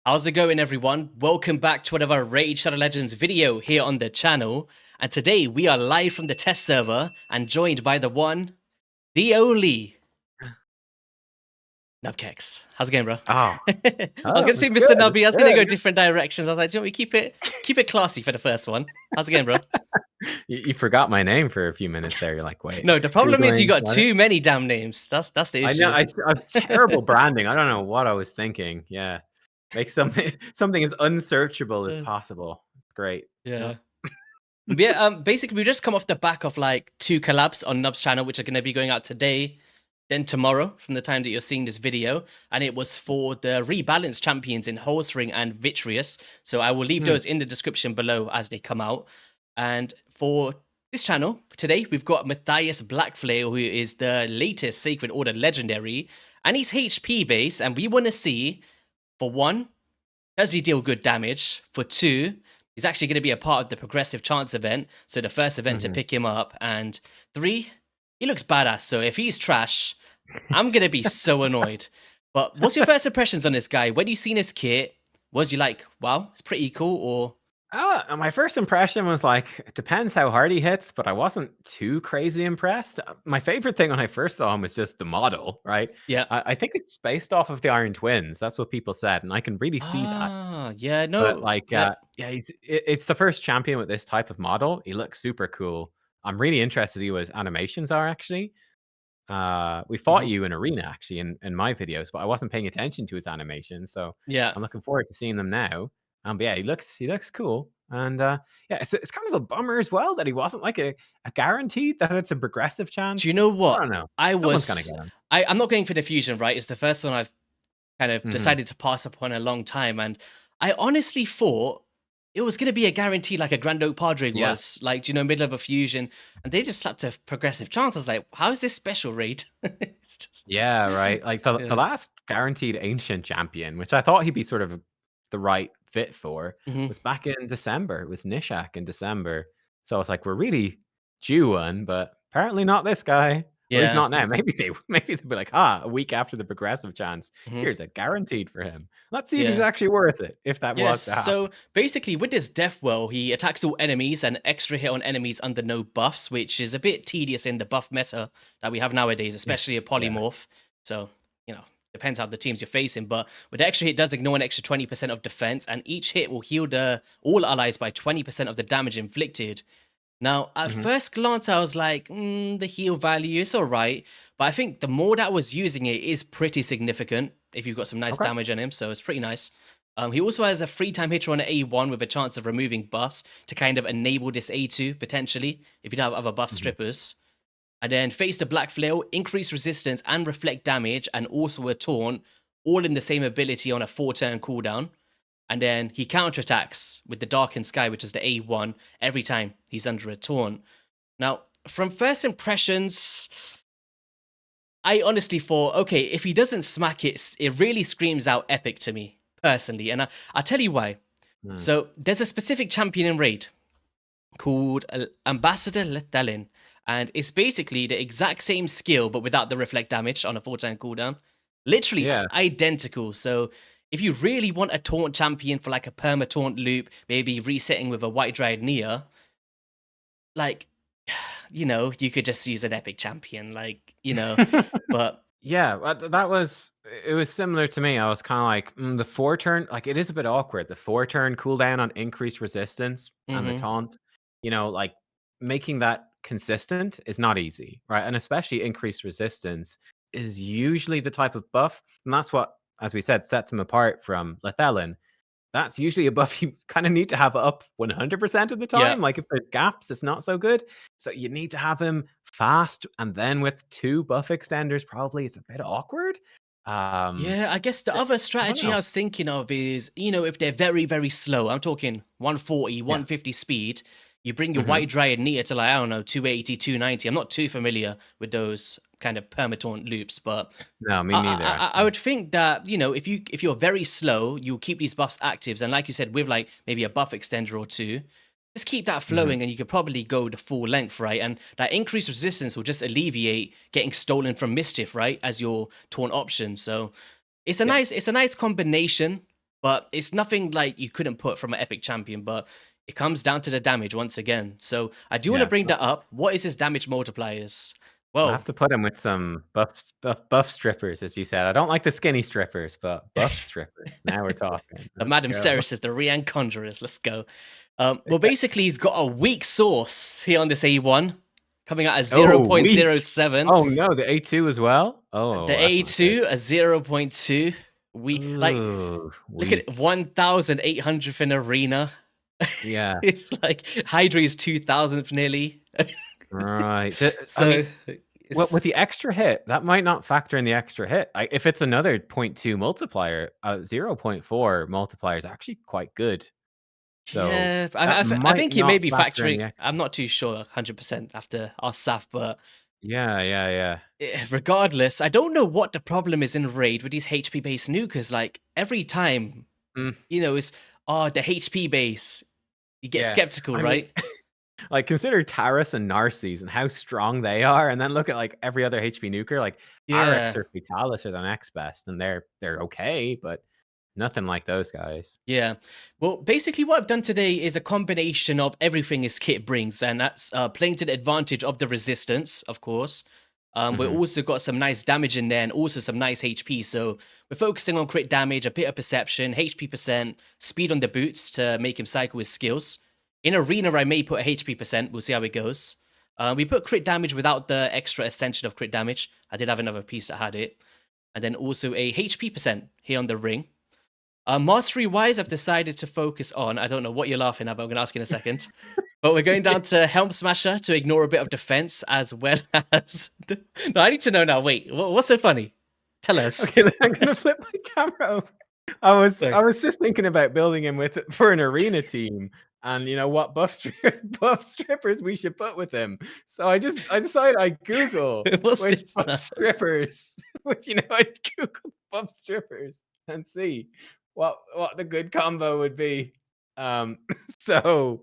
How's it going, everyone? Welcome back to another Raid Shadow Legends video here on the channel. And today we are live from the test server and joined by the one, the only, Nubkex. How's it going, bro? Oh, I was oh, gonna say it's Mr. good. Nubby. I was It's gonna go good. different directions. I was like, do you know what, keep it classy for the first one. How's it going, bro? You forgot my name for a few minutes there. You're like, wait, No, the problem is you Googling. got What? too many damn names. That's the I know. issue. I terrible branding. I don't know what I was thinking. Yeah, make something as unsearchable as Uh, possible. It's great. yeah. Yep. Yeah, basically we just come off the back of like 2 collabs on Nub's channel, which are going to be going out today, then tomorrow from the time that you're seeing this video, and it was for the rebalanced champions in Holstring and Vitreous. So I will leave those in the description below as they come out. And for this channel today, we've got Mathias Blackflail, who is the latest Sacred Order legendary, and he's HP based, and we want to see, for one, does he deal good damage? For two, he's actually going to be a part of the progressive chance event, so the first event to pick him up. And three, he looks badass. So if he's trash, I'm going to be so annoyed. But what's your first impressions on this guy? When you seen his kit, was you like, wow, it's pretty cool, or? My first impression was like, it depends how hard he hits, but I wasn't too crazy impressed. My favorite thing when I first saw him was just the model, right? Yeah. I think it's based off of the Iron Twins. That's what people said, and I can really see that. Ah, yeah, But no, like, yeah. yeah, it's the first champion with this type of model. He looks super cool. I'm really interested to see what his animations are actually. We fought you in arena actually in my videos, but I wasn't paying attention to his animations, so Yeah. I'm looking forward to seeing them now. But yeah, he looks cool, and yeah, it's kind of a bummer as well that he wasn't like a guaranteed that it's a progressive Do you chance. know I what? don't know. Someone's gonna get him. I'm not going for the fusion, right? It's the first one I've kind of Mhm. decided to pass upon a long time. And I honestly thought it was going to be a guarantee like a Grand Oak Padre Yeah. was, like, you know, middle of a fusion. And they just slapped a progressive chance. I was like, how is this special raid? It's just, Yeah, right. Like the yeah. last guaranteed ancient champion, which I thought he'd be sort of the right fit for, Hmm. was back in December. It was Nishak in December. So it's like we're really due one, but apparently not this guy. At least Yeah. not now. Maybe they'll be like, a week after the progressive chance, Hmm. here's a guaranteed for him. Let's see if he's Yeah. actually worth it, if that Yes, was to happen. so basically with this Death Well, he attacks all enemies and extra hit on enemies under no buffs, which is a bit tedious in the buff meta that we have nowadays, especially a Yeah. polymorph. So, you know, depends how the teams you're facing, but with the extra hit does ignore an extra 20% of defense, and each hit will heal all allies by 20% of the damage inflicted. Now, at Hmm. first glance, I was like, the heal value is all right, but I think the more that I was using it is pretty significant if you've got some nice Okay. damage on him, so it's pretty nice. He also has a 3-time hitter on A1 with a chance of removing buffs to kind of enable this A2, potentially, if you don't have other buff Hmm. strippers. And then face the Black Flail, increase resistance and reflect damage, and also a taunt, all in the same ability on a 4-turn cooldown. And then he counterattacks with the Darkened Sky, which is the A1, every time he's under a taunt. Now, from first impressions, I honestly thought, okay, if he doesn't smack it, it really screams out epic to me, personally. And I'll tell you why. Mm. So, there's a specific champion in Raid called Ambassador Lethalin. And it's basically the exact same skill, but without the reflect damage on a 4-turn cooldown. Literally Yeah. identical. So if you really want a taunt champion for like a perma taunt loop, maybe resetting with a White Dryad Nia, like, you know, you could just use an epic champion, like, you know, but Yeah, that was it was similar to me. I was kind of like the 4-turn, like it is a bit awkward. The 4-turn cooldown on increased resistance and the mhm. taunt, like making that consistent is not easy, right? And especially increased resistance is usually the type of buff, and that's what, as we said, sets him apart from Lethalin. That's usually a buff you kind of need to have up 100% of the Yeah. time. Like if there's gaps, it's not so good. So you need to have him fast, and then with 2 buff extenders, probably it's a bit awkward. Yeah, I guess the other I don't strategy I know. was thinking of is, you know, if they're very, very slow, I'm talking 140, Yeah. 150 speed, you bring your Mhm. White Dryad Nia to like, I don't know, 280, 290. I'm not too familiar with those kind of permataunt loops, but No, me I, neither, I actually. would think that, you know, if you're very slow, you'll keep these buffs actives, and like you said, with like maybe a buff extender or two, just keep that Mhm. flowing, and you could probably go the full length, right? And that increased resistance will just alleviate getting stolen from Mischief, right, as your taunt option. So it's a Yeah. nice combination, but it's nothing like you couldn't put from an epic champion, but it comes down to the damage once again. So I do want to Yeah. bring that up. What is his damage multipliers? We'll Well, have to put him with some buff strippers, as you said. I don't like the skinny strippers, but buff strippers. Now we're talking. the Let's Madam go. Ceres is the Rian Conjurers. Let's go. Well, basically, he's got a weak source here on this A1, coming out at Oh, weak. 0.07. Oh no, the A2 as well. Oh, The that's not good. A2 a 0.2. We like Ooh, look at weak. 1,800th in arena. Yeah. It's like Hydra is 2,000th nearly. Right. So I mean, well, it's- with the extra hit, that might not factor in the extra hit. If it's another 0.2 multiplier, 0.4 multiplier is actually quite good. So yeah, that I might think he not may be factor in factoring. the I'm not too sure 100% after our SAF, but yeah. regardless, I don't know what the problem is in Raid with these HP based nukers. Like every time, Mm, it's the HP base. You get yeah. skeptical, I mean, right? like consider Taurus and Narses and how strong they are, and then look at like every other HP nuker. Like Yeah. Arix or Vitalis are the next best, and they're okay, but nothing like those guys. Yeah. Well, basically, what I've done today is a combination of everything his kit brings, and that's playing to the advantage of the resistance, of course. We've Mhm. also got some nice damage in there and also some nice HP. So we're focusing on crit damage, a bit of perception, HP percent, speed on the boots to make him cycle his skills. In Arena, I may put a HP percent. We'll see how it goes. We put crit damage without the extra ascension of crit damage. I did have another piece that had it. And then also a HP percent here on the ring. Mastery wise, I've decided to focus on. I don't know what you're laughing at, but I'm going to ask you in a second. But we're going down to Helm Smasher to ignore a bit of defense as well as. No, I need to know now. Wait, what's so funny? Tell us. Okay, I'm gonna flip my camera over. I was just thinking about building him for an arena team, and you know what buff strippers we should put with him. So I decided I'd Google What's which this buff now? strippers. I'd Google buff strippers and see what the good combo would be. So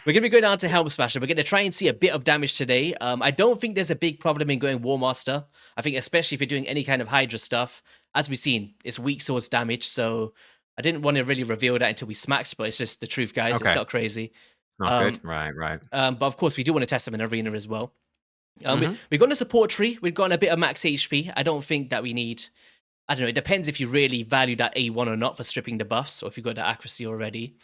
We're going to be going down to Helm Smasher. We're going to try and see a bit of damage today. I don't think there's a big problem in going War Master. I think especially if you're doing any kind of Hydra stuff. As we've seen, it's weak source damage, so I didn't want to really reveal that until we smacked, but it's just the truth, guys. Okay. It's not crazy. it's not good. Right. But of course, we do want to test them in Arena as well. Mhm. We've got a support tree. We've got a bit of max HP. I don't think that we need... I don't know. It depends if you really value that A1 or not for stripping the buffs, or if you've got the accuracy already.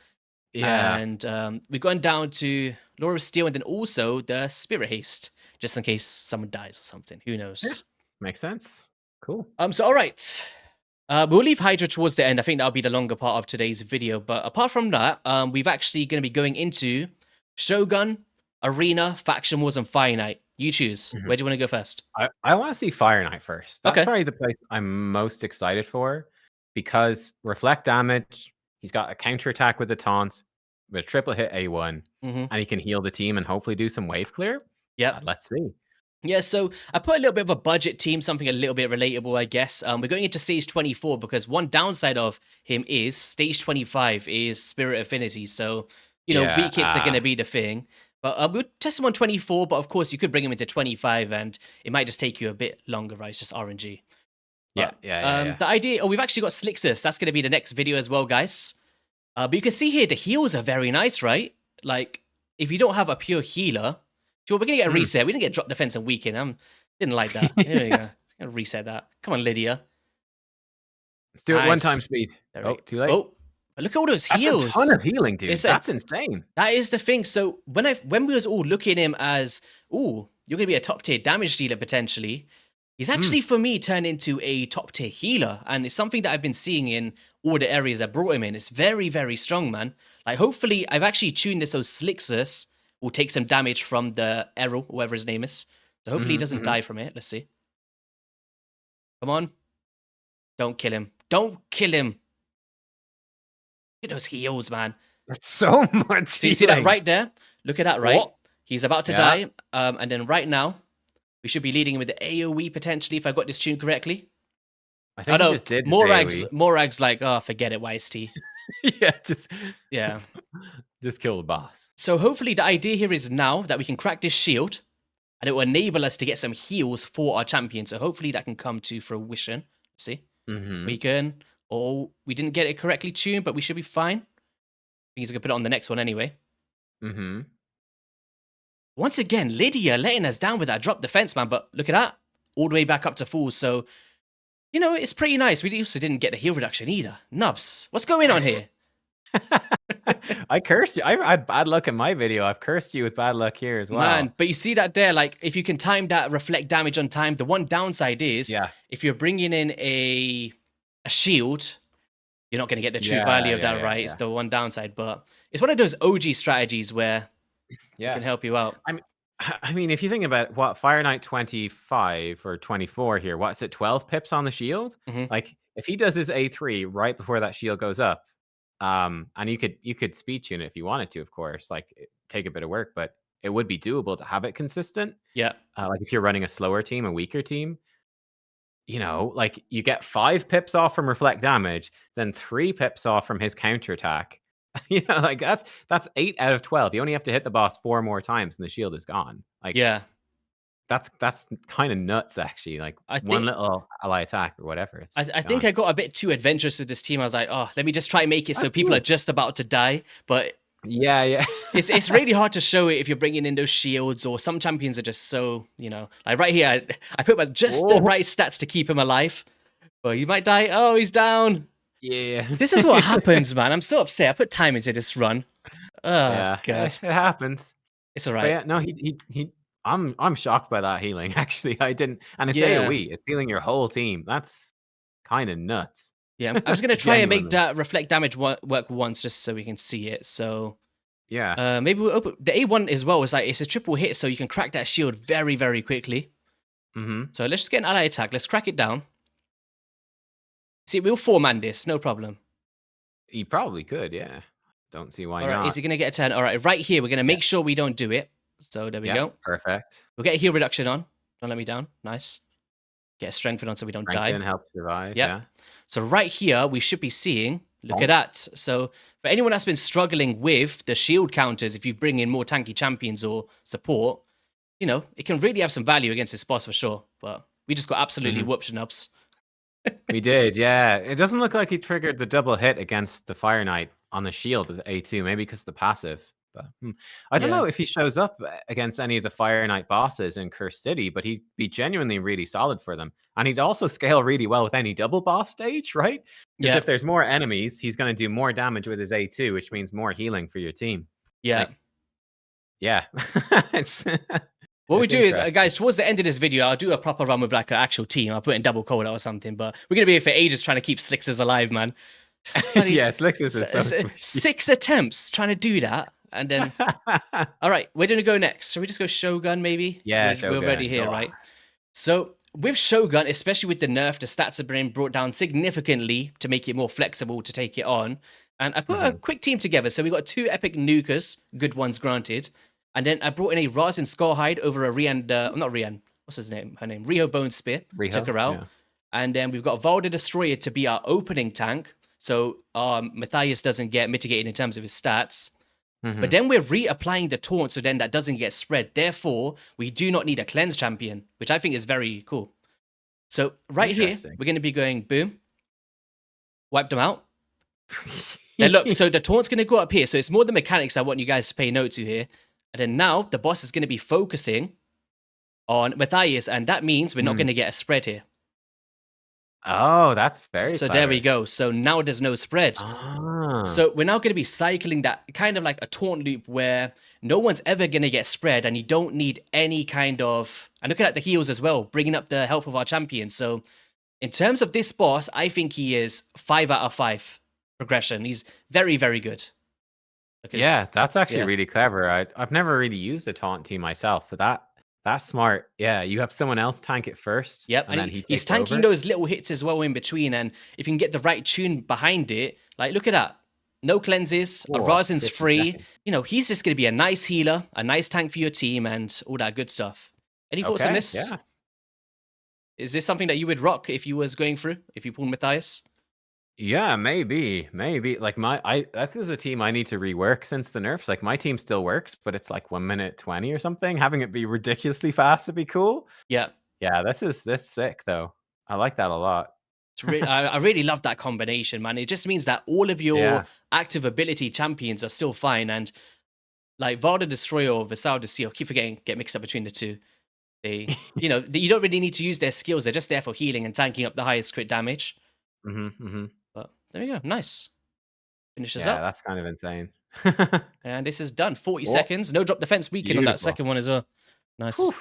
Yeah. And we've gone down to Law of Steel and then also the Spirit Haste, just in case someone dies or something. Who knows? Makes sense. Cool. So, all right. We'll leave Hydra towards the end. I think that'll be the longer part of today's video. But apart from that, we've actually going to be going into Shogun, Arena, Faction Wars, and Fire Knight. You choose. Mhm. Where do you want to go first? I want to see Fire Knight first. That's Okay. probably the place I'm most excited for because reflect damage. He's got a counter attack with the taunts, with a triple hit A1, Mm-hmm. and he can heal the team and hopefully do some wave clear. Yep. Let's see. Yeah, so I put a little bit of a budget team, something a little bit relatable, I guess. We're going into stage 24 because one downside of him is stage 25 is Spirit Affinity. So, Yeah, weak hits are going to be the thing. But we'll test him on 24, but of course you could bring him into 25 and it might just take you a bit longer, right? It's just RNG. Yeah. The idea, we've actually got Slixus. That's going to be the next video as well, guys. But you can see here the heals are very nice, right? Like, if you don't have a pure healer, sure, we're going to get a reset. We didn't get drop defense and weaken. Didn't like that. Here we go. Gonna reset that. Come on, Lydia. Let's do it one Nice. time speed. There Oh, we- too late. Oh, but look at all those That's heals. a ton of healing, dude. It's That's insane. That is the thing. So when we was all looking at him as, ooh, you're gonna be a top tier damage dealer potentially, he's actually for me turned into a top tier healer, and it's something that I've been seeing in all the areas I brought him in. It's very, very strong, man. Like hopefully I've actually tuned this so Slixus will take some damage from the Errol, whatever his name is. So hopefully he doesn't die from it. Let's see. Come on. Don't kill him. Don't kill him. Look at those heals, man. That's so much. So you see that healing. right there? Look at that, right? What? He's about to Yeah. die. And then right now, we should be leading him with the AoE potentially, if I got this tuned correctly. I think he just did his AoE. Morag's like, oh, forget it, YST. Yeah, Yeah. just kill the boss. So hopefully the idea here is now that we can crack this shield, and it will enable us to get some heals for our champion. So hopefully that can come to fruition. See? Mhm. Weaken. Oh, we didn't get it correctly tuned, but we should be fine. I think he's going to put it on the next one anyway. Mm-hmm. Once again, Lydia letting us down with that drop defense, man. But look at that. All the way back up to full. So, you know, it's pretty nice. We also didn't get the heal reduction either. Nubs, what's going on here? I cursed you. I had bad luck in my video. I've cursed you with bad luck here as well. Man, but you see that there, like, if you can time that reflect damage on time, the one downside is if you're bringing in a shield, you're not going to get the true value of that, right? It's the one downside, but it's one of those OG strategies where it can help you out. I mean, if you think about what Fire Knight 25 or 24 here, what's it, 12 pips on the shield? Like, if he does his A3 right before that shield goes up, and you could speed tune it if you wanted to, of course, like take a bit of work, but it would be doable to have it consistent. Yeah. Like if you're running a slower team, a weaker team, you know, like you get 5 pips off from reflect damage, then 3 pips off from his counterattack. You know, like that's 8 out of 12. You only have to hit the boss 4 more times and the shield is gone. Like, yeah, that's kind of nuts, actually. Like one little ally attack or whatever. I think I got a bit too adventurous with this team. I was like, oh, let me just try and make it so people are just about to die. But yeah, it's really hard to show it if you're bringing in those shields, or some champions are just so, you know, like right here, I put just the right stats to keep him alive. Well, he might die. Oh, he's down. Yeah. This is what happens, man. I'm so upset. I put time into this run. Oh, God. It happens. It's all right. But yeah, no, he I'm shocked by that healing, actually. I didn't. And it's AoE. It's healing your whole team. That's kind of nuts. Yeah, I was going to try and make that reflect damage work once just so we can see it. So yeah. Maybe we'll open the A1 as well. Is like it's a triple hit, so you can crack that shield very, very quickly. So let's just get an ally attack. Let's crack it down. See, we'll 4-man this, no problem. You probably could, yeah. Don't see why not. All right, is he going to get a turn? All right, right here, we're going to make sure we don't do it. So there we go. Perfect. We'll get a heal reduction on. Don't let me down. Nice. Get a strengthen on so we don't die. Strengthen help survive, yeah. So right here, we should be seeing, look at that. So for anyone that's been struggling with the shield counters, if you bring in more tanky champions or support, you know, it can really have some value against this boss for sure. But we just got absolutely whooped Nubs. We did, yeah. It doesn't look like he triggered the double hit against the Fire Knight on the shield with A2, maybe because the passive. But I don't know if he shows up against any of the Fire Knight bosses in Curse City, but he'd be genuinely really solid for them. And he'd also scale really well with any double boss stage, right? Because if there's more enemies, he's going to do more damage with his A2, which means more healing for your team. Yeah. Like, yeah. What we do is, guys, towards the end of this video, I'll do a proper run with like an actual team. I'll put in double coda or something, but we're going to be here for ages trying to keep Slicksters alive, man. Yeah, Slicksters is 6 attempts trying to do that. And then, all right, where do we go next? Shall we just go Shogun, maybe? Yeah, we're already here, right? So with Shogun, especially with the nerf, the stats have been brought down significantly to make it more flexible to take it on. And I put a quick team together. So we got 2 epic nukers, good ones granted. And then I brought in a Razin Scarhide over a Rian, not Rian, what's his name? Her name? Riho Bone Spear. Took her out. Yeah. And then we've got Valda Destroyer to be our opening tank. So Mathias doesn't get mitigated in terms of his stats. But then we're reapplying the taunt so then that doesn't get spread. Therefore, we do not need a cleanse champion, which I think is very cool. So right here, we're going to be going boom. Wipe them out. Now look, so the taunt's going to go up here. So it's more the mechanics I want you guys to pay note to here. And then now the boss is going to be focusing on Mathias, and that means we're not going to get a spread here. Oh, that's very So there we go. So now there's no spread. So we're now going to be cycling that kind of like a taunt loop where no one's ever going to get spread, and you don't need any kind of... And looking at the heals as well, bringing up the health of our champion. So in terms of this boss, I think he is 5 out of 5 progression. He's very, very good. Yeah, that's actually really clever. I've never really used a taunt team myself, but that's smart. Yeah, you have someone else tank it first. Yep, and he's tanking those little hits as well in between. And if you can get the right tune behind it, like look at that. No cleanses, a Razin's free. You know, he's just going to be a nice healer, a nice tank for your team, and all that good stuff. Any thoughts on this? Yeah. Is this something that you would rock if you was going through, if you pulled Mathias? Yeah, maybe. Like this is a team I need to rework since the nerfs. Like my team still works, but it's like 1 minute 20 or something. Having it be ridiculously fast would be cool. Yeah. Yeah, that's sick though. I like that a lot. I really love that combination, man. It just means that all of your active ability champions are still fine, and like Val the Destroyer or Vassal the Seal, I keep forgetting, get mixed up between the two. They, you know, you don't really need to use their skills. They're just there for healing and tanking up the highest crit damage. But there we go. Nice. Finishes up. That's kind of insane. And this is done. 40 seconds. No drop defense weaken on that second one as well. Nice. Whew.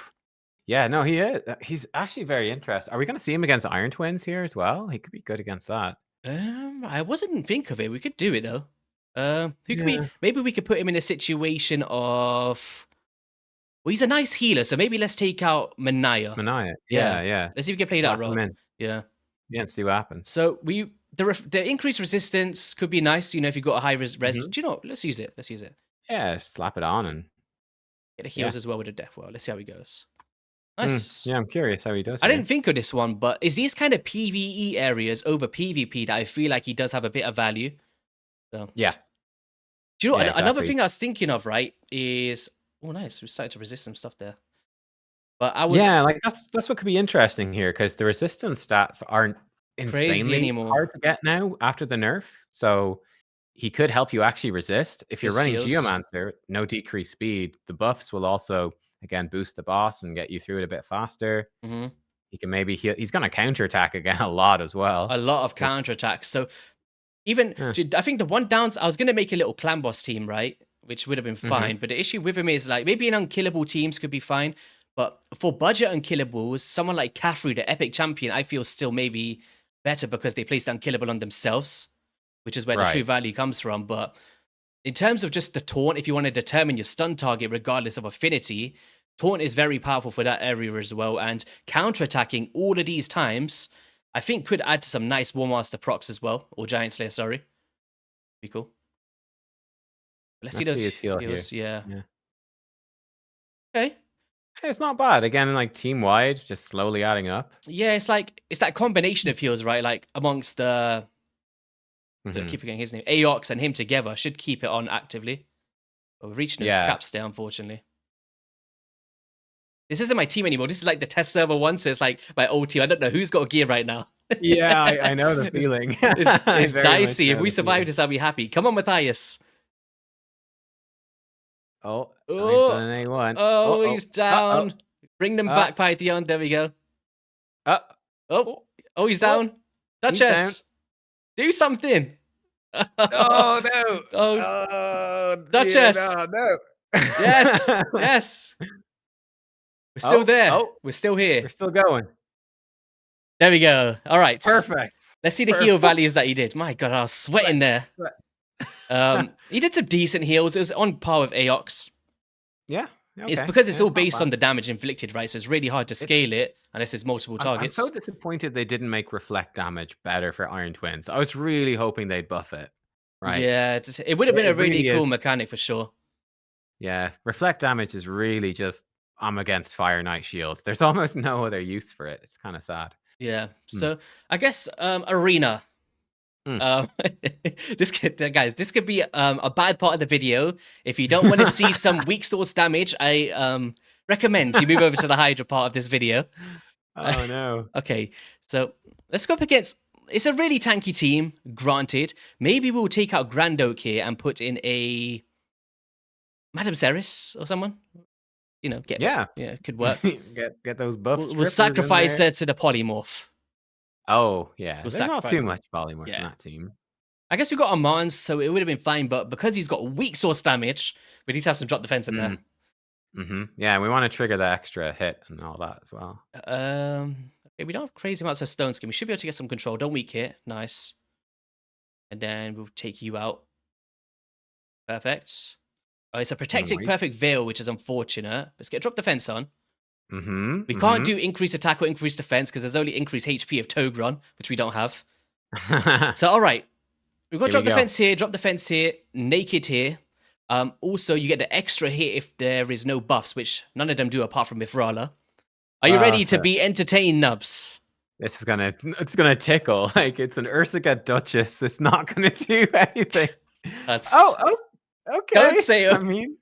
Yeah, no, he is. He's actually very interesting. Are we going to see him against Iron Twins here as well? He could be good against that. I wasn't think of it. We could do it though. Who could we? Maybe we could put him in a situation of. Well, he's a nice healer, so maybe let's take out Manaya. Yeah. Let's see if we can play that role. Yeah, and see what happens. So the increased resistance could be nice. You know, if you've got a high res. Do you know? Let's use it. Let's use it. Yeah, slap it on and get the heals as well with the death well. Let's see how he goes. Nice. Yeah, I'm curious how he does. I didn't think of this one, but it's these kind of PvE areas over PvP that I feel like he does have a bit of value. So yeah. Do you know another thing I was thinking of? Right, is nice. We started to resist some stuff there. But I was like that's what could be interesting here because the resistance stats aren't insanely hard to get now after the nerf. So he could help you actually resist if you're running Geomancer. No decreased speed. The buffs will also again boost the boss and get you through it a bit faster. He can maybe he's going to counterattack again a lot as well. A lot of counterattacks. So even I think the one downs I was going to make a little clan boss team, right? Which would have been fine. But the issue with him is like maybe an unkillable teams could be fine. But for budget unkillables, someone like Caffrey, the epic champion, I feel still maybe better because they placed unkillable on themselves, which is where the true value comes from. But in terms of just the taunt, if you want to determine your stun target regardless of affinity, taunt is very powerful for that area as well. And counterattacking all of these times, I think could add to some nice War Master procs as well. Or Giant Slayer, sorry. Be cool. Let's see those heals. Yeah. Okay. It's not bad. Again, like team-wide, just slowly adding up. Yeah, it's that combination of heals, right? Like amongst the... So I keep forgetting his name. Aox and him together should keep it on actively. But we're reaching those caps there, unfortunately. This isn't my team anymore. This is like the test server one, so it's like my old team. I don't know who's got gear right now. Yeah, I know the feeling. It's dicey. If we survive this, I'll be happy. Come on, Mathias. Oh, he's done an A1. Oh, he's down. Bring them back, Pytheon. There we go. He's down. Duchess. Do something. Oh, no. Oh, Duchess. No. Yes. We're still there. We're still here. We're still going. There we go. All right. Perfect. Let's see the heal values that he did. My God, I was sweating there. He did some decent heals. It was on par with Aox. Yeah. Okay. It's because it's all based on the damage inflicted, right? So it's really hard to scale it unless there's multiple targets. I'm so disappointed they didn't make reflect damage better for Iron Twins. I was really hoping they'd buff it. Right. Yeah, it would have been a really cool mechanic for sure. Yeah, reflect damage is really just I'm against Fire Knight Shield. There's almost no other use for it. It's kind of sad. Yeah. So I guess Arena. This could be a bad part of the video. If you don't want to see some weak source damage, I recommend you move over to the Hydra part of this video. Oh no. Okay, so let's go up against. It's a really tanky team, granted. Maybe we'll take out Grand Oak here and put in a Madame Ceres or someone. You know, it could work. get those buffs. We'll sacrifice her to the polymorph. Oh, yeah. There's not too much polymorph in that team. I guess we got Armand, so it would have been fine, but because he's got weak source damage, we need to have some drop defense in there. Yeah, we want to trigger the extra hit and all that as well. Okay, we don't have crazy amounts of stone skin. We should be able to get some control. Don't weak hit. Nice. And then we'll take you out. Perfect. Oh, it's a protecting perfect veil, which is unfortunate. Let's get drop defense on. We can't do increased attack or increased defense because there's only increased HP of Togron, which we don't have. So, all right. We've got drop defense here, naked here. Also, you get the extra hit if there is no buffs, which none of them do apart from Mithrala. Are you ready to be entertained, Nubs? It's gonna tickle. Like it's an Ursica Duchess. It's not gonna do anything. That's okay. Don't say it. I mean,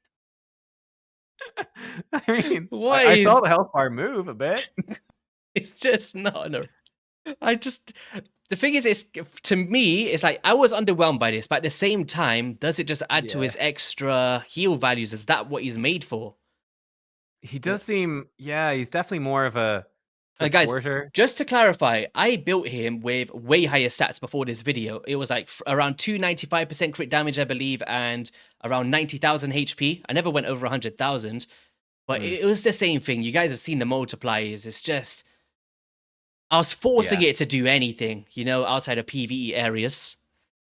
I saw the health bar move a bit. It's just not enough. The thing is, it's to me, it's like I was underwhelmed by this, but at the same time, does it just add to Yeah. his extra heal values? Is that what he's made for? He You know, does seem, yeah, he's definitely more of a guys, supporter. just to clarify, I built him with way higher stats before this video. It was like around 295% crit damage, I believe, and around 90,000 HP. I never went over 100,000, but Mm, it was the same thing. You guys have seen the multipliers. It's just I was forcing yeah. it to do anything, outside of PvE areas.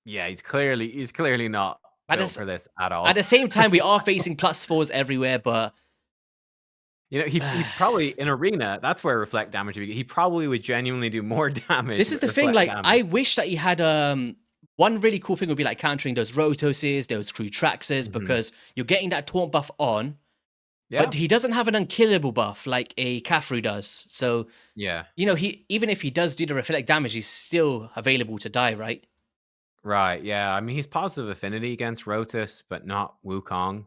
Yeah, he's clearly not At built the, for this at at all. the same time, we are facing +4s everywhere, but You know, he probably in arena, that's where reflect damage would be. He probably would genuinely do more damage this is with the thing. reflect Like, I damage. wish that he had one really cool thing would be like countering those Rotoses, those Crew Traxes, Mhm. because you're getting that taunt buff on, Yeah. but he doesn't have an unkillable buff like a Caffrey does. So, Yeah. he even if he does do the reflect damage, he's still available to die, right? Right. Yeah. I mean, he's positive affinity against Rotus, but not Wukong.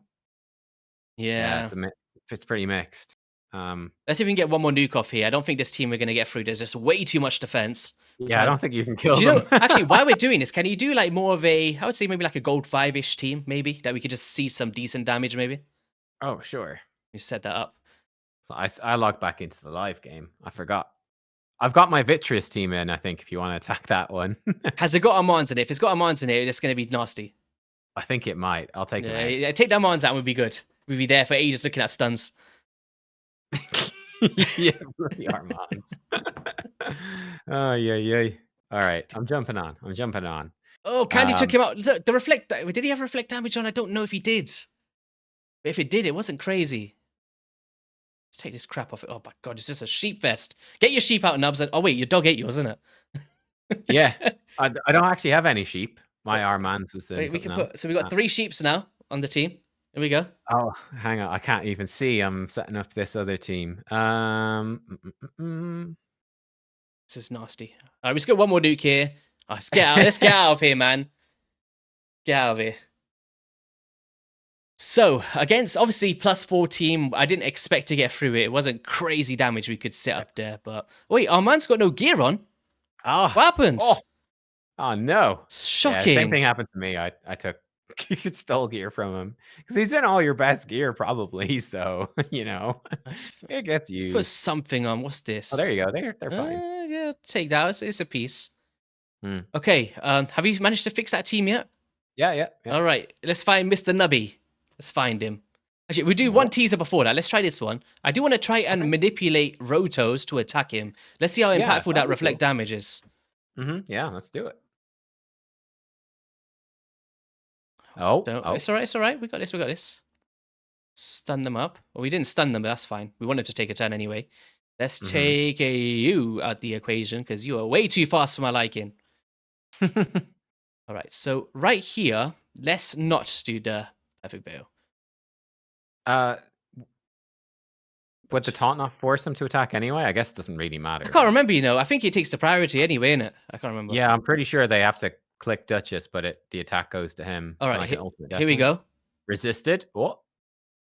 Yeah, Yeah. it's pretty mixed. Um, Let's see if we can get one more nuke off here. I don't think this team are going to get through. There's just way too much defense. yeah, I don't think you can kill Do you them. know, actually, while we're doing this, can you do like more of I would say maybe like a gold 5-ish team, maybe, that we could just see some decent damage, maybe? Oh, sure. You set that up. So I logged back into the live game. I forgot. I've got my Vitreous team in, I think, if you want to attack that one. Has it got Armans in it? If it's got Armans in it, it's going to be nasty. I think it might. I'll take him out. Yeah, take the Armans out and we'd be good. We'd be there for ages looking at stuns. Yeah, bloody Armands. Oh, yeah. All right, I'm jumping on. Oh, Candy took him out. Look, the reflect. Did he have reflect damage on? I don't know if he did. But if it did, it wasn't crazy. Let's take this crap off it. Oh my god, it's just a sheep fest. Get your sheep out, Nubs. Oh wait, your dog ate yours, isn't it? Yeah, I don't actually have any sheep. My Armands was in Wait, we something can else. put. So we got 3 sheeps now on the team. Here we go. Oh, hang on. I can't even see. I'm setting up this other team. This is nasty. All right, we just got one more nuke here. Oh, let's get out. Let's get out of here, man. Get out of here. So, against obviously +4 team, I didn't expect to get through it. It wasn't crazy damage we could set up there, but wait, our man's got no gear on. Oh, What happened? oh no. Shocking. Yeah, same thing happened to me. I took stole gear from him because he's in all your best gear, probably. So it gets used. Put something on. What's this? Oh, there you go. They're fine. Yeah, take that. It's a piece. Hmm. Okay. Have you managed to fix that team yet? Yeah. All right. Let's find Mr. Nubby. Let's find him. Actually, we do one teaser before that. Let's try this one. I do want to try and manipulate Rotos to attack him. Let's see how impactful that reflect damage is. Yeah, let's do it. Oh, It's all right. It's all right. We got this. Stun them up. Well, we didn't stun them, but that's fine. We want them to take a turn anyway. Let's take you out the equation because you are way too fast for my liking. All right. So right here, let's not do the perfect veil. Would the taunt not force him to attack anyway? I guess it doesn't really matter. I can't remember, I think it takes the priority anyway, innit? I can't remember. Yeah, I'm pretty sure they have to click Duchess, but the attack goes to him. All right, like here we go. Resisted. What?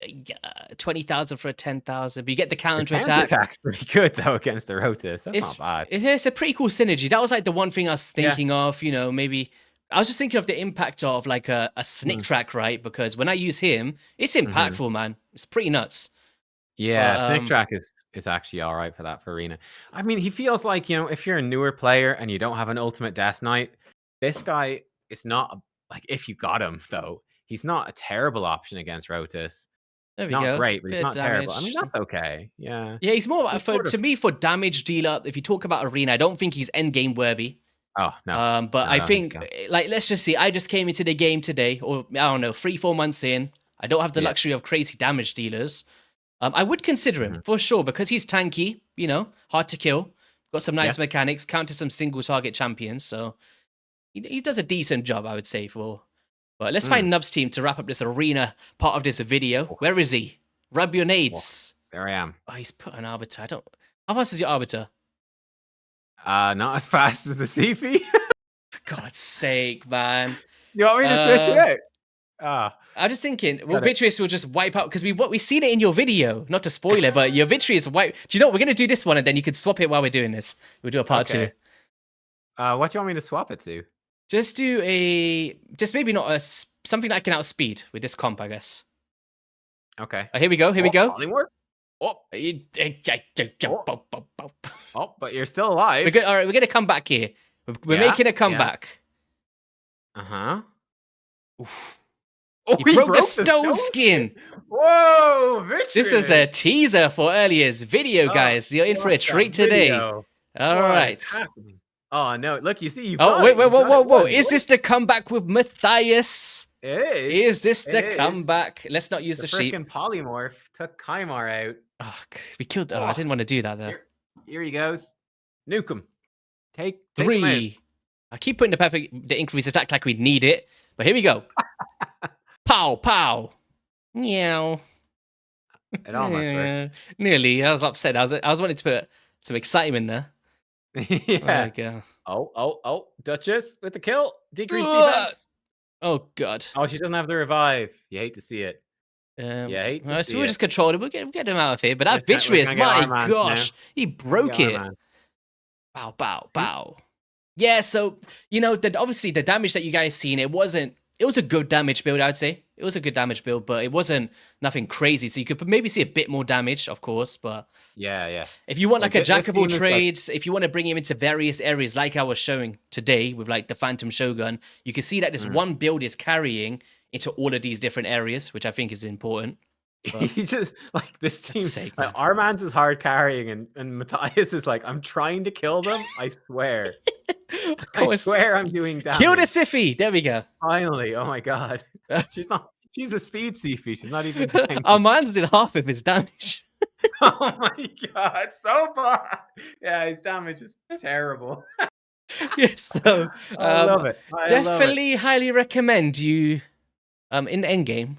Yeah, 20,000 for a 10,000. But you get the counter Attack's attack. pretty good though against the Rotus. That's not bad. It's a pretty cool synergy. That was like the one thing I was thinking of. Maybe I was just thinking of the impact of like a snick track, right? Because when I use him, it's impactful, man. It's pretty nuts. Yeah, Snick Track is actually all right for that for Arena. I mean, he feels like, if you're a newer player and you don't have an ultimate Death Knight, this guy is not, like, if you got him, though, he's not a terrible option against Rotus. There He's we go. not great, but he's not terrible. I Damage. mean, that's okay. Yeah. Yeah, he's more to me for damage dealer. If you talk about Arena, I don't think he's end game worthy. Oh, no. But No, I think, like, let's just see. I just came into the game today, or I don't know, 3-4 months in. I don't have the luxury of crazy damage dealers. I would consider him for sure because he's tanky, hard to kill. Got some nice mechanics, counter some single target champions. So he does a decent job, I would say. But let's find Nub's team to wrap up this Arena part of this video. Where is he? Rub your nades. There I am. Oh, he's put an Arbiter. How fast is your Arbiter? Not as fast as the Sifi. For God's sake, man. You want me to switch it out? I'm just thinking, well, Vitreous will just wipe out because we've seen it in your video. Not to spoil it, but your Vitreous wipe. Do you know what? We're gonna do this one, and then you can swap it while we're doing this. We'll do a part 2. What do you want me to swap it to? Just do maybe not something that I can outspeed with this comp, I guess. Okay. Here we go. Here we go. Polymorph? Oh, but you're still alive. All right, we're gonna come back here. We're making a comeback. Uh-huh. He broke the stone skin. Whoa, Vitreous. This is a teaser for earlier's video, guys. You're in for a treat today. All right. Oh no! Look, you see. Wait! Whoa! Is this the comeback with Mathias? It is this the comeback? Let's not use the sheep. Freaking polymorph took Kymar out. Oh, we killed. Oh, I didn't want to do that though. Here he goes. Nuke him. Take 3. him out. I keep putting the increased attack like we need it, but here we go. Pow, pow. Meow. It almost worked. Nearly. I was upset. I was wanting to put some excitement there. Yeah. There we go. Oh. Duchess with the kill. Decreased defense. Oh, God. Oh, she doesn't have the revive. You hate to see it. Hate to see we'll it. just control it. We'll get him out of here. But that Vitreous, my gosh, he broke it. Bow, bow, bow. Yeah, so, obviously the damage that you guys seen, it was a good damage build, I'd say. It was a good damage build, but it wasn't nothing crazy. So you could maybe see a bit more damage, of course, but... Yeah. If you want like a jack of all trades, if you want to bring him into various areas like I was showing today with like the Phantom Shogun, you can see that this one build is carrying into all of these different areas, which I think is important. He just like this team. Like, Arman's is hard carrying, and Mathias is like, I'm trying to kill them. I swear. I swear I'm doing damage. Kill the Siffy. There we go. Finally. Oh my god. She's a speed Siffy. She's not even. Arman's did half of his damage. Oh my god, so bad. Yeah, his damage is terrible. Yes, so I love it. Definitely highly recommend you in the end game.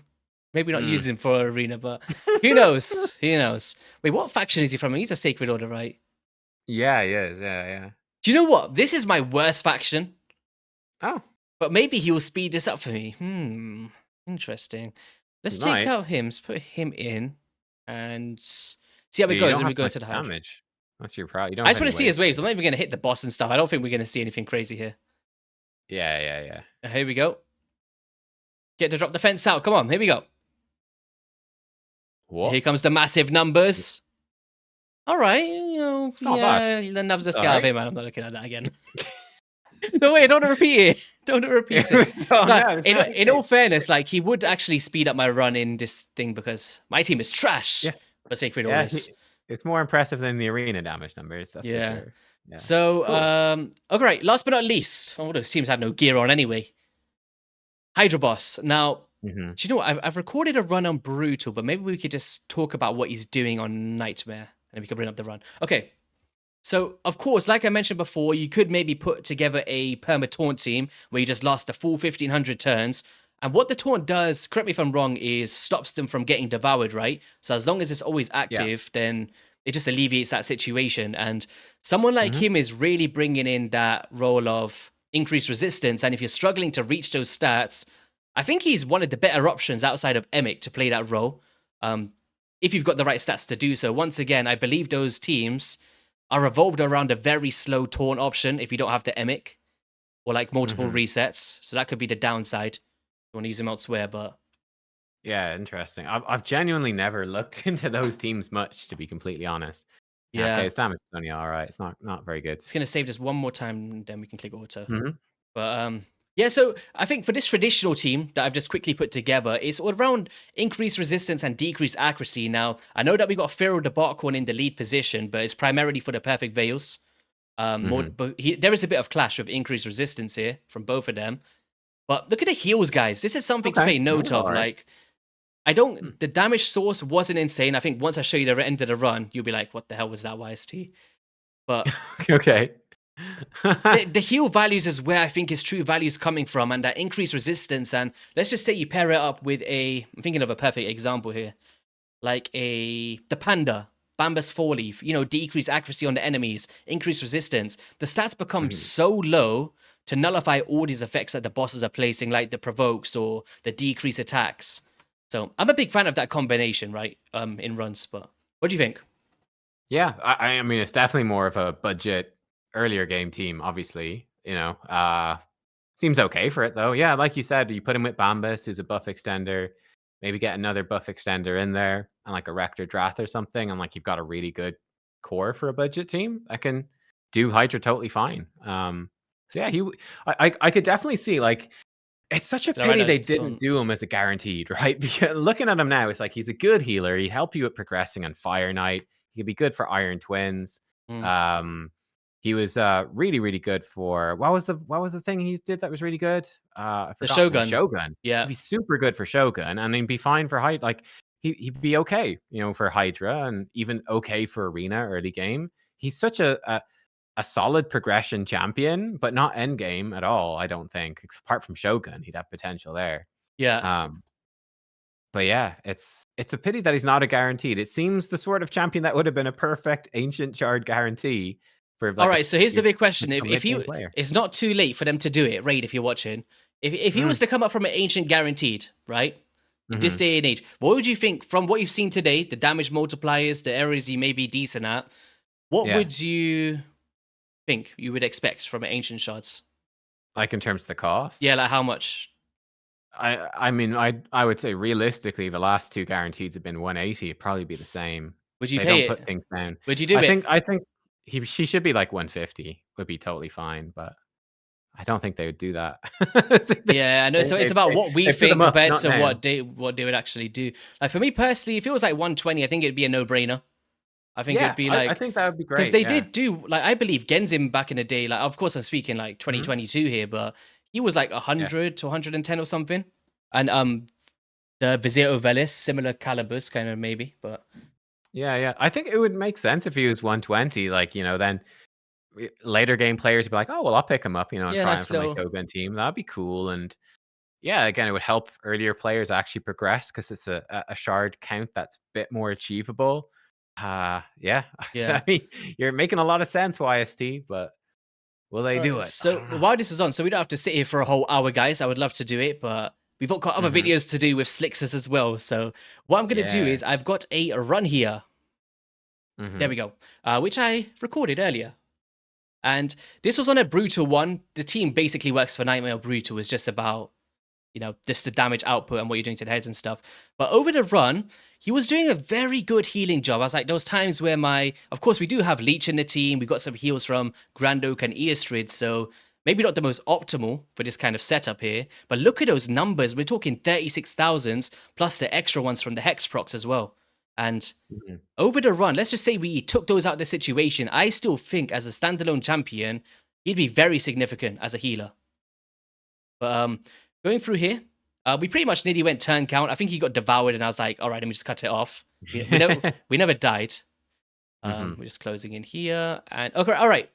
Maybe not use him for arena, but who knows? Who knows? Wait, what faction is he from? He's a Sacred Order, right? Yeah, he is. Yeah. Do you know what? This is my worst faction. Oh. But maybe he will speed this up for me. Interesting. Let's take out him. Let's put him in and see how it goes when we go into the Hydra. Damage. That's your problem. I just want to see his waves. I'm not even going to hit the boss and stuff. I don't think we're going to see anything crazy here. Yeah. Here we go. Get to drop the fence out. Come on. Here we go. What? Here comes the massive numbers. All right. The nubs the scar of him, man. I'm not looking at that again. No, wait, don't repeat it. Don't repeat it. In all fairness, like, he would actually speed up my run in this thing because my team is trash for Sacred Orders. It's more impressive than the arena damage numbers. That's for sure. Yeah. So, okay, right. Last but not least, all those teams had no gear on anyway. Hydra boss. Now, do you know what? I've recorded a run on Brutal, but maybe we could just talk about what he's doing on Nightmare, and then we can bring up the run. Okay. So, of course, like I mentioned before, you could maybe put together a perma-taunt team where you just last the full 1,500 turns. And what the taunt does, correct me if I'm wrong, is stops them from getting devoured, right? So as long as it's always active, then it just alleviates that situation. And someone like him is really bringing in that role of increased resistance. And if you're struggling to reach those stats, I think he's one of the better options outside of Emic to play that role. If you've got the right stats to do so. Once again, I believe those teams are revolved around a very slow taunt option if you don't have the Emic or like multiple resets. So that could be the downside. You want to use them elsewhere, but yeah, interesting. I've genuinely never looked into those teams much, to be completely honest. Yeah, okay, his damage is only all right. It's not very good. It's gonna save this one more time, and then we can click auto. But yeah, so I think for this traditional team that I've just quickly put together, it's all around increased resistance and decreased accuracy. Now, I know that we got Feral the Barkhorn in the lead position, but it's primarily for the Perfect Veils. But there is a bit of clash with increased resistance here from both of them. But look at the heals, guys. This is something to make note of. Like, the damage source wasn't insane. I think once I show you the end of the run, you'll be like, what the hell was that, YST? But okay. the heal values is where I think his true value is coming from, and that increased resistance. And let's just say you pair it up with I'm thinking of a perfect example here, like the Panda, Bambus Four Leaf, decreased accuracy on the enemies, increased resistance. The stats become so low to nullify all these effects that the bosses are placing, like the provokes or the decrease attacks. So I'm a big fan of that combination, right? In runs, but what do you think? Yeah, I mean, it's definitely more of a budget earlier game team, obviously. Seems okay for it though. Yeah, like you said, you put him with Bambus, who's a buff extender. Maybe get another buff extender in there, and like a Rector Drath or something, and like you've got a really good core for a budget team that can do Hydra totally fine. So yeah, I could definitely see, like, it's such a pity they didn't do him as a guaranteed, right? Because looking at him now, it's like he's a good healer. He'd help you with progressing on Fire Knight. He could be good for Iron Twins. He was really, really good for what was the thing he did that was really good? I The forgot. Shogun. Shogun. Yeah. He'd be super good for Shogun, and he'd be fine for Hydra. Like he'd be okay, for Hydra, and even okay for Arena early game. He's such a solid progression champion, but not end game at all, I don't think. Apart from Shogun, he'd have potential there. Yeah. But yeah, it's a pity that he's not a guaranteed. It seems the sort of champion that would have been a perfect ancient shard guarantee for. Like, all right, so here's the big question: if it's not too late for them to do it, Raid, if you're watching, if he was to come up from an ancient guaranteed, right? This day and age, what would you think from what you've seen today? The damage multipliers, the areas you may be decent at. What would you think you would expect from ancient shards? Like in terms of the cost? Yeah, like how much? I mean, I would say realistically, the last two guarantees have been 180. It'd probably be the same. Would you they pay don't it? Put things down. Would you do it? I think she should be like 150. Would be totally fine, but I don't think they would do that. Yeah, I know. So it's about what we think compared to what they would actually do. Like for me personally, if it was like 120, I think it'd be a no-brainer. I think it'd be like, I think that would be great because they did do, like, I believe Genzim back in the day. Like, of course, I'm speaking like 2022 here, but he was like 100 to 110 or something. And the Vizier Ovelis, similar calibers, kind of maybe, but yeah, I think it would make sense if he was 120. Like, then later game players would be like, oh well, I'll pick him up, and try him for my Shogun team. That'd be cool. And yeah, again, it would help earlier players actually progress because it's a shard count that's a bit more achievable. Yeah. I mean, you're making a lot of sense, YST, but will they do it? So while this is on, so we don't have to sit here for a whole hour, guys. I would love to do it, but we've got other videos to do with Slicksters as well. So what I'm going to do is I've got a run here. There we go. Which I recorded earlier. And this was on a Brutal one. The team basically works for Nightmare Brutal. It's just about, just the damage output and what you're doing to the heads and stuff. But over the run, he was doing a very good healing job. I was like, those times where of course, we do have Leech in the team. We got some heals from Grand Oak and Eastrid. So maybe not the most optimal for this kind of setup here. But look at those numbers. We're talking 36,000s plus the extra ones from the Hex procs as well. And over the run, let's just say we took those out of the situation. I still think as a standalone champion, he'd be very significant as a healer. But going through here, we pretty much nearly went turn count. I think he got devoured, and I was like, all right, let me just cut it off. We never died. We're just closing in here. And okay, all right.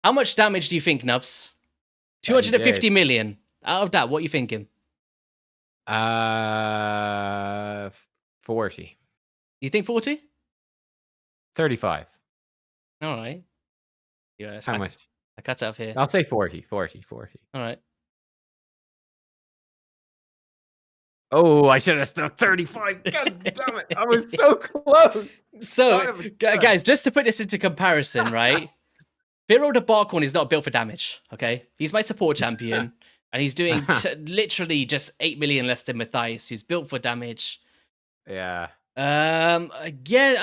How much damage do you think, Nubs? 250 million. Out of that, what are you thinking? 40. You think 40? 35. All right. Yeah. How much? I cut it off here. I'll say 40. All right. Oh, I should have stuck 35. God damn it. I was so close. So, guys, just to put this into comparison, right? Vero the Barkhorn is not built for damage, okay? He's my support champion, and he's doing literally just 8 million less than Mathias, who's built for damage. Yeah. I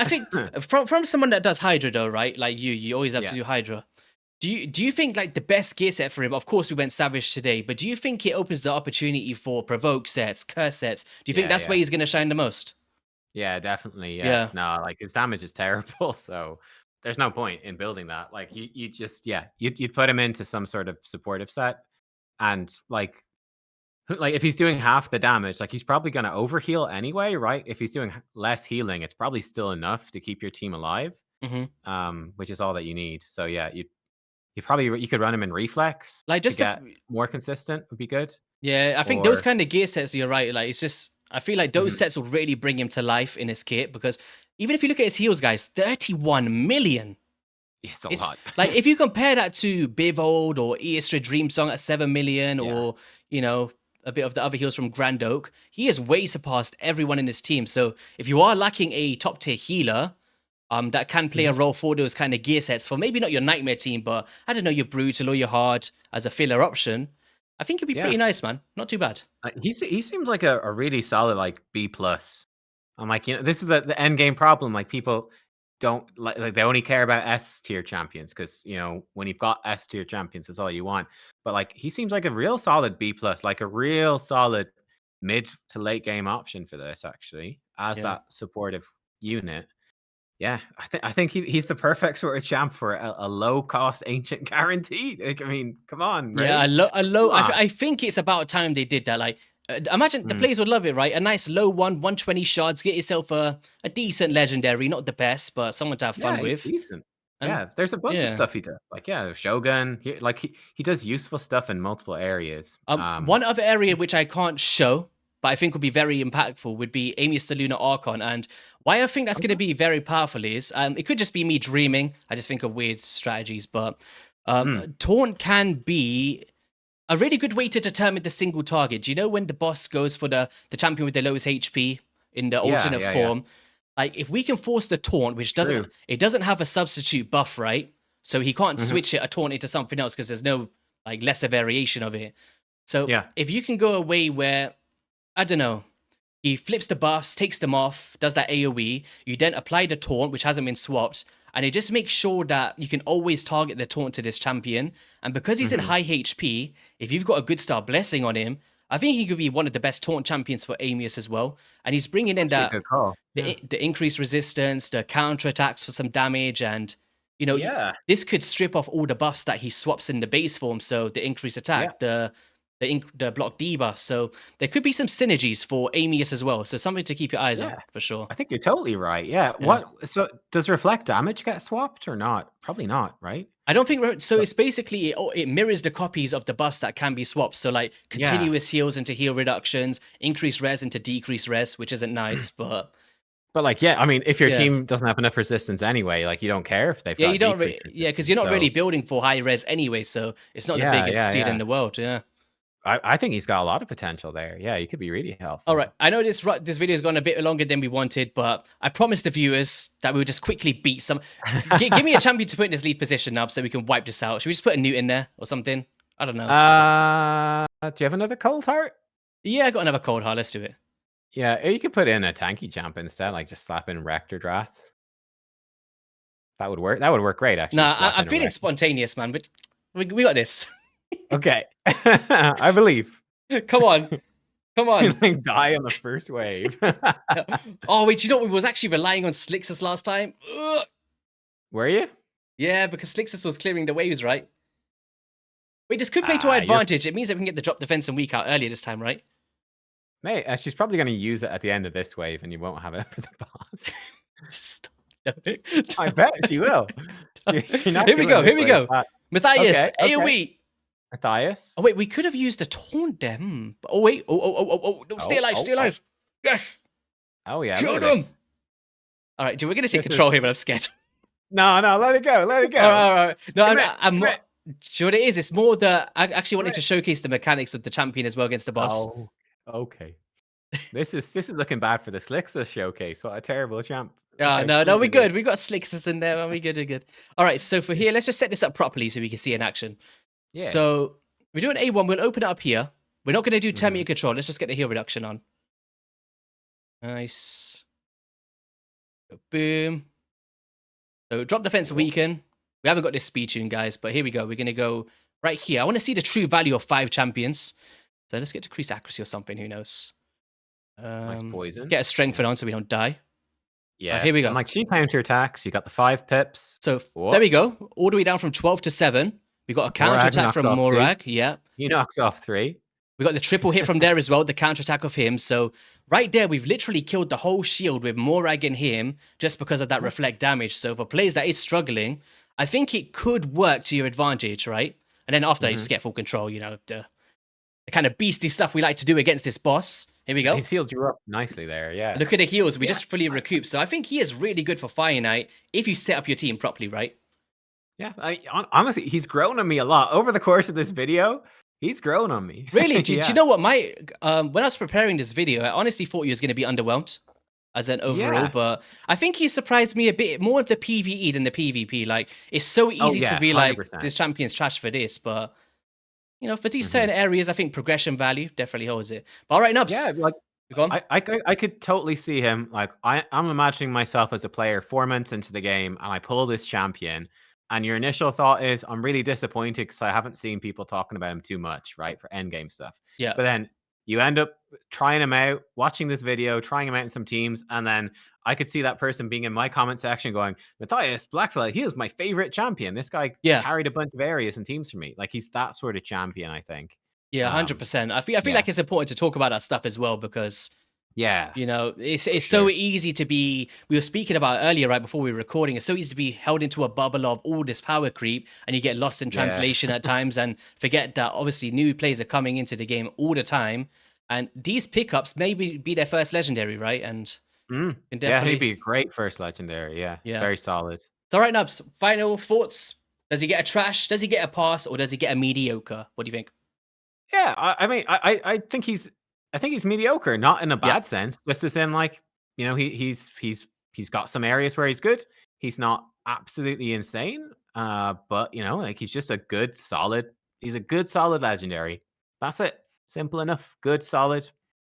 think from someone that does Hydra though, right? Like you always have to do Hydra. Do you think like the best gear set for him? Of course, we went Savage today, but do you think it opens the opportunity for provoke sets, curse sets? Do you think that's where he's going to shine the most? Yeah, definitely. Yeah. No, like his damage is terrible, so there's no point in building that. Like you just you'd put him into some sort of supportive set, and like if he's doing half the damage, like he's probably going to overheal anyway, right? If he's doing less healing, it's probably still enough to keep your team alive, which is all that you need. So yeah, you could run him in reflex, like just to get more consistent would be good. Yeah, I think those kind of gear sets, you're right. Like it's just, I feel like those sets will really bring him to life in his kit, because even if you look at his heals, guys, 31 million. It's a It's lot. like if you compare that to Bivold or Easter Dream Song at 7 million, Yeah. or you know, a bit of the other heroes from Grand Oak, he has way surpassed everyone in his team. So if you are lacking a top tier healer, that can play a role for those kind of gear sets for maybe not your Nightmare team, but I don't know, your Brutal or your Hard as a filler option, I think it'd be Yeah. pretty nice, man. Not too bad. He seems like a really solid like B plus. I'm like, this is the end game problem. Like people don't like they only care about S tier champions because when you've got S tier champions, that's all you want. But like he seems like a real solid B plus, like a real solid mid to late game option for this actually as Yeah. that supportive unit. Yeah, I think he's the perfect sort of champ for a low cost ancient guarantee. Like, I mean, come on, Yeah, right? a low. Come on. I think it's about time they did that. Like, imagine the Mm. players would love it, right? A nice low 120 shards, get yourself a decent legendary, not the best, but someone to have fun Yeah, he's with. decent. And Yeah, there's a bunch of yeah, stuff he does. Like, yeah, Shogun. He does useful stuff in multiple areas. one other area which I can't show, but I think would be very impactful would be Amius the Lunar Archon. And why I think that's going to be very powerful is, it could just be me dreaming. I just think of weird strategies, but Taunt can be a really good way to determine the single target. You know when the boss goes for the champion with the lowest HP in the alternate yeah. form? Like if we can force the taunt, which doesn't have a substitute buff, right? So he can't switch a taunt into something else because there's no like lesser variation of it. So Yeah. if you can go away where, I don't know, he flips the buffs, takes them off, does that AoE, you then apply the taunt, which hasn't been swapped, and it just makes sure that you can always target the taunt to this champion. And because he's in high HP, if you've got a good star blessing on him, I think he could be one of the best taunt champions for Amius as well. And he's bringing in that Good call. Yeah. the increased resistance, the counter attacks for some damage, and Yeah. this could strip off all the buffs that he swaps in the base form. So the increased attack, the block debuff. So there could be some synergies for Amius as well. So something to keep your eyes on for sure. I think you're totally right. Yeah. So does reflect damage get swapped or not? Probably not, right? I don't think so. It's basically it mirrors the copies of the buffs that can be swapped. So like continuous heals into heal reductions, increased res into decreased res, which isn't nice, but like, yeah, I mean, if your team doesn't have enough resistance anyway, like you don't care if they've got you don't because you're not really building for high res anyway, so it's not the biggest steal in the world. Yeah. I think he's got a lot of potential there. Yeah, he could be really helpful. All right, I know this video has gone a bit longer than we wanted, but I promised the viewers that we would just quickly beat some. Give me a champion to put in this lead position now, so we can wipe this out. Should we just put a Newt in there or something? I don't know. Do you have another Cold Heart? Yeah, I got another Cold Heart. Let's do it. Yeah, you could put in a tanky champ instead, like just slap in Rector Drath. That would work. That would work great, actually. Nah, I'm feeling spontaneous, man. But we got this. Okay, I believe. Come on. Like die on the first wave. Oh wait, you know what? We was actually relying on Slixus last time. Ugh. Were you? Yeah, because Slixus was clearing the waves, right? Wait, this could play to our advantage. It means that we can get the drop defense and weak out earlier this time, right? Mate, she's probably going to use it at the end of this wave, and you won't have it for the boss. Stop. I bet she will. Here we go. Matthias, AoE. Matthias. Oh wait, we could have used the taunt there. Oh wait. Oh. No, stay alive. Yes. Oh yeah. Shogun. All right, dude, we're gonna take control here, but I'm scared. No, let it go. All right. No, I'm more. Sure, what it is. It's more I actually wanted to showcase the mechanics of the champion as well against the boss. Oh, okay. This is looking bad for the Slixus showcase. What a terrible champ. No, we're good. We got Slixus in there, and we're good. All right, so for here, let's just set this up properly so we can see in action. Yeah. So we're doing A1. We'll open it up here. We're not going to do 10-meter control. Let's just get the heal reduction on. Nice. Boom. So drop defense weaken. We haven't got this speed tune, guys, but here we go. We're going to go right here. I want to see the true value of 5 champions. So let's get decreased accuracy or something. Who knows? Nice poison. Get a strength on so we don't die. Yeah. Here we go. And like she counter attacks. You got the 5 pips. So there we go. All the way down from 12 to 7. We got a counter attack from Morag. Yeah. He knocks off 3. We got the triple hit from there as well, the counter attack of him. So right there, we've literally killed the whole shield with Morag and him just because of that reflect damage. So for players that is struggling, I think it could work to your advantage, right? And then after that, you just get full control, the kind of beastly stuff we like to do against this boss. Here we go. He sealed you up nicely there, yeah. Look at the heals. We just fully recoup. So I think he is really good for Fire Knight if you set up your team properly, right? Yeah, honestly, he's grown on me a lot over the course of this video. He's grown on me. Really? Do you Yeah, know what my when I was preparing this video, I honestly thought he was going to be underwhelmed as an overall, yeah. but I think he surprised me a bit more of the PvE than the PvP. Like, it's so Oh easy to yeah, be like, 100%. this champion's trash for this, but you know, for these Mhm. certain areas, I think progression value definitely holds it. But all right, Nubs, Yeah, like you gone? I could totally see him. Like I'm imagining myself as a player 4 months into the game, and I pull this champion, and your initial thought is, I'm really disappointed because I haven't seen people talking about him too much, right, for end game stuff. Yeah. But then you end up trying him out, watching this video, trying him out in some teams, and then I could see that person being in my comment section going, Mathias Blackflail, he was my favorite champion. This guy Yeah. carried a bunch of areas and teams for me. Like he's that sort of champion, I think. Yeah, Um, 100%. I feel yeah, like it's important to talk about that stuff as well because yeah, you know, for it's so sure. easy to be. We were speaking about earlier, right before we were recording. It's so easy to be held into a bubble of all this power creep, and you get lost in Yeah. translation at times, and forget that obviously new players are coming into the game all the time, and these pickups maybe be their first legendary, right? And Mm. can Yeah, he'd definitely, be a great first legendary. Yeah, yeah. very solid. So, all right, Nubs. Final thoughts. Does he get a trash? Does he get a pass? Or does he get a mediocre? What do you think? Yeah, I mean, I think he's mediocre, not in a Yeah, bad sense, just as in like, he's got some areas where he's good. He's not absolutely insane, but like he's just a good solid. He's a good solid legendary. That's it. Simple enough. Good solid.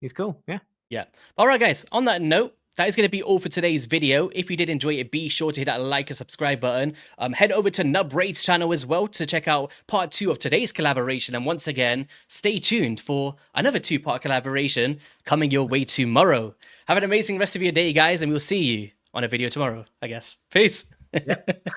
He's cool. Yeah. yeah. All right, guys. On that note, that is going to be all for today's video. If you did enjoy it, be sure to hit that like and subscribe button. Head over to NUB Raid's channel as well to check out part 2 of today's collaboration. And once again, stay tuned for another 2-part collaboration coming your way tomorrow. Have an amazing rest of your day, guys, and we'll see you on a video tomorrow, I guess. Peace. Yep.